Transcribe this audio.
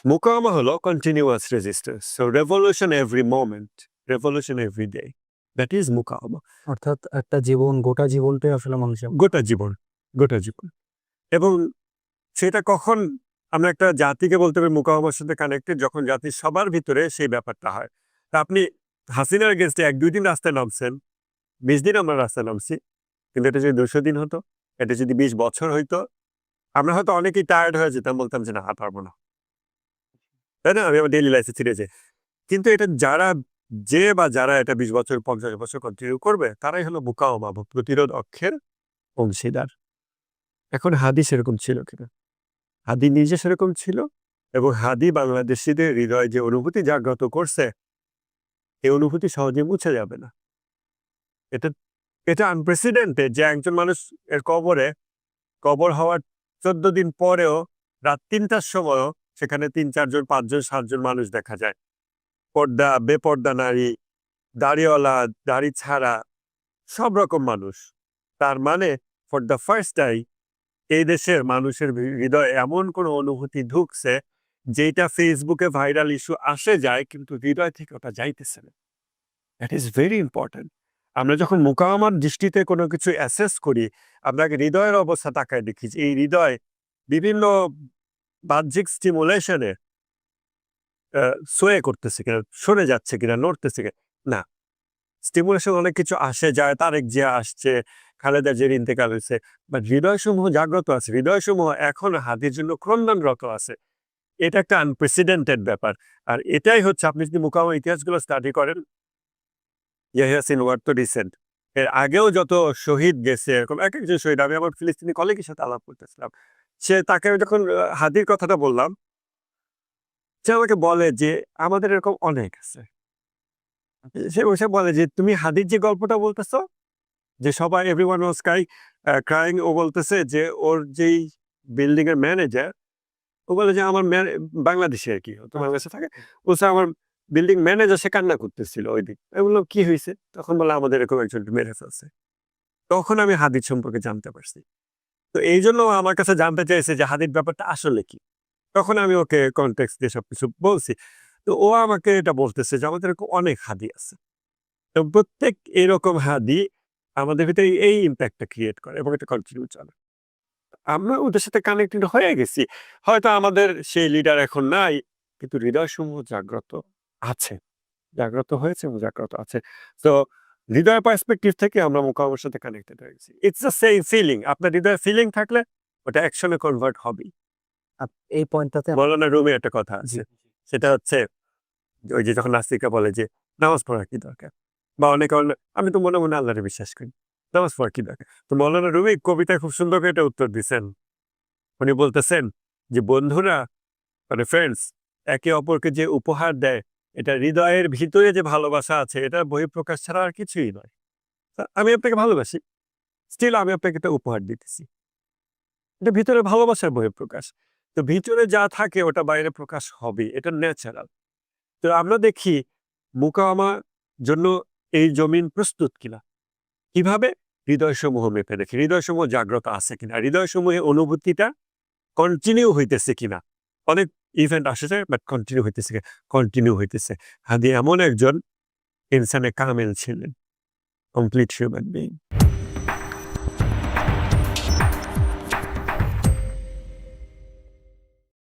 মুকাওয়ামা হলো continuous resistance. So revolution every moment, revolution every day. That is মুকাওয়ামা। অর্থাৎ একটা জীবন, গোটা জীবনটাই আসলে মানুষের গোটা জীবন, গোটা জীবন। এবং সেটা কখন আমরা একটা জাতিকে বলতে পারি মুকাওয়ামার সাথে কানেক্টেড, যখন জাতির সবার ভিতরে সেই ব্যাপারটা হয়। তা আপনি হাসিনার এগেইনস্টে ১-২ দিন রাস্তায় নামছেন, ২০ দিন আমরা রাস্তায় নামছি। কিন্তু এটা যদি ২০০ দিন হতো, এটা যদি ২০ বছর হইতো, আমরা হয়তো অনেকেই টায়ার্ড হয়ে যেতাম, বলতাম যে না আর পারবো না। তাই না? আমি আমার ডেইলি লাইফে ফিরে যাই। কিন্তু এটা যারা এটা ২০ বছর ৫০ বছর কন্টিনিউ করবে, তারাই হলো মুকাওয়ামা বা প্রতিরোধ অক্ষের অংশীদার। এখন হাদি সেরকম ছিল কিনা? হাদি নিজে সেরকম ছিল, এবং হাদি বাংলাদেশীদের হৃদয়ে যে অনুভূতি জাগ্রত করছে, এই অনুভূতি সহজে মুছে যাবে না। এটা এটা আনপ্রেসিডেন্টেড যে একজন মানুষ এর কবর হওয়ার ১৪ দিন পরেও রাত ৩টার সময়ও সেখানে ৩-৪ জন, ৫ জন, ৭ জন মানুষ দেখা যায়। পর্দা, বেপর্দা নারী, দাড়িওয়ালা, দাড়ি ছাড়া, সব রকম মানুষ। তার মানে ফর দ্য ফার্স্ট টাইম এই দেশের মানুষের হৃদয়ে এমন কোনো অনুভূতি ঢুকছে, যেটা ফেসবুকে ভাইরাল ইস্যু আসে যায়, কিন্তু হৃদয় থেকে ওটা যাইতেছে না। That is very important. আমরা যখন মুকাওয়ামার দৃষ্টিতে কোনো কিছু অ্যাসেস করি, আমরা আগে হৃদয়ের অবস্থা তাকায় দেখি যে এই হৃদয় বিভিন্ন বাহ্যিক স্টিমুলেশনে সোয়ে করতেছে কিনা, সরে যাচ্ছে কিনা, নড়তেছে কিনা। না, স্টিমুলেশন অনেক কিছু আসে যায়, তারেক জিয়া আসছে, খালেদা জিয়ার ইন্তেকাল হয়েছে, বাট হৃদয়সমূহ জাগ্রত আছে, হৃদয়সমূহ এখন হাদির জন্য ক্রন্দনরত আছে। এটা একটা আনপ্রেসিডেন্টেড ব্যাপার। আর এটাই হচ্ছে, আপনি যদি মুকাওয়ামা ইতিহাসগুলো স্টাডি করেন, ইয়াহিয়া সিনওয়ার তো রিসেন্ট, এর আগেও যত শহীদ গেছে এরকম এক একজন শহীদ, আমি আমার ফিলিস্তিনি কলিগের সাথে আলাপ করতেছিলাম, তাকে যখন হাদির কথাটা বললাম, সে আমাকে বলে যে আমাদের এরকম অনেক আছে। সে বলে যে তুমি হাদির যে গল্পটা বলতেছো, যে সবাই এভরিওয়ান ওয়াজ ক্রাইং, ও বলতেছে যে ওর যেই বিল্ডিং এর ম্যানেজার, ও বলে যে আমার বাংলাদেশে আর কি, ও তো বাংলাদেশে থাকে, বলছে আমার বিল্ডিং ম্যানেজার সে কান্না করতেছিল ওই দিন। আমি বললাম কি হয়েছে? তখন বলে আমাদের এরকম একজন মেরে ফেলছে। তখন আমি হাদির সম্পর্কে জানতে পারছি। তো এই জন্য ও আমার কাছে জানতে চাইছে যে হাদির ব্যাপারটা আসলে কি। তখন আমি ওকে কনটেক্সট দিয়ে সবকিছু বলছি। তো ও আমাকে এটা বলতেছে যে আমাদের এরকম অনেক হাদি আছে। তো প্রত্যেক এরকম হাদি আমাদের ভিতরে এই ইম্প্যাক্টটা ক্রিয়েট করে এবং এটা কন্টিনিউ চলে। আমরা ওদের সাথে কানেক্টেড হয়ে গেছি। হয়তো আমাদের সেই লিডার এখন নাই, কিন্তু হৃদয়সমূহ জাগ্রত আছে। জাগ্রত হয়েছে এবং জাগ্রত আছে। তো হৃদয় পার্সপেক্টিভ থেকে আমরা মুকাওয়ামার সাথে কানেক্টেড হয়ে গেছি। It's the same feeling. আপনার হৃদয়ে ফিলিং থাকলে ওটা অ্যাকশনে কনভার্ট হবেই। এই পয়েন্টটাতে মৌলানা রুমি একটা কথা জি, আছে। সেটা হচ্ছে ওই যে যখন নাস্তিকরা বলে যে নামাজ পড়ার কি দরকার? বা অনেকে বলে আমি তো মনে আল্লাহরে বিশ্বাস করি। নামাজ পড়ার কি দরকার? তো মৌলানা রুমি কবিতায় খুব সুন্দর করে এটা উত্তর দিছেন। উনি বলতেছেন যে বন্ধুরা, মানে ফ্রেন্ডস, একে অপরকে যে উপহার দেয়, এটা হৃদয়ের ভিতরে যে ভালোবাসা আছে, এটা বহিঃপ্রকাশ ছাড়া আর কিছুই নয়। আমি আপনাকে ভালোবাসি, স্টিল আমি আপনাকে একটা উপহার দিতেছি। এটা ভিতরে ভালোবাসার বহিঃপ্রকাশ। তো ভিতরে যা থাকে ওটা বাইরে প্রকাশ হবে, এটা ন্যাচারাল। তো আমরা দেখি মুকাওয়ামার জন্য এই জমিন প্রস্তুত কিনা, কিভাবে হৃদয়সমূহ মেপে দেখি, হৃদয়সমূহ জাগ্রত আছে কিনা, হৃদয়সমূহে অনুভূতিটা কন্টিনিউ হইতেছে কিনা। অনেক ইভেন্ট আসে যায়, বাট কন্টিনিউ হইতেছে। হাদি এমন একজন ইনসানে কামেল ছিলেন, কমপ্লিট হিউম্যান বিইং।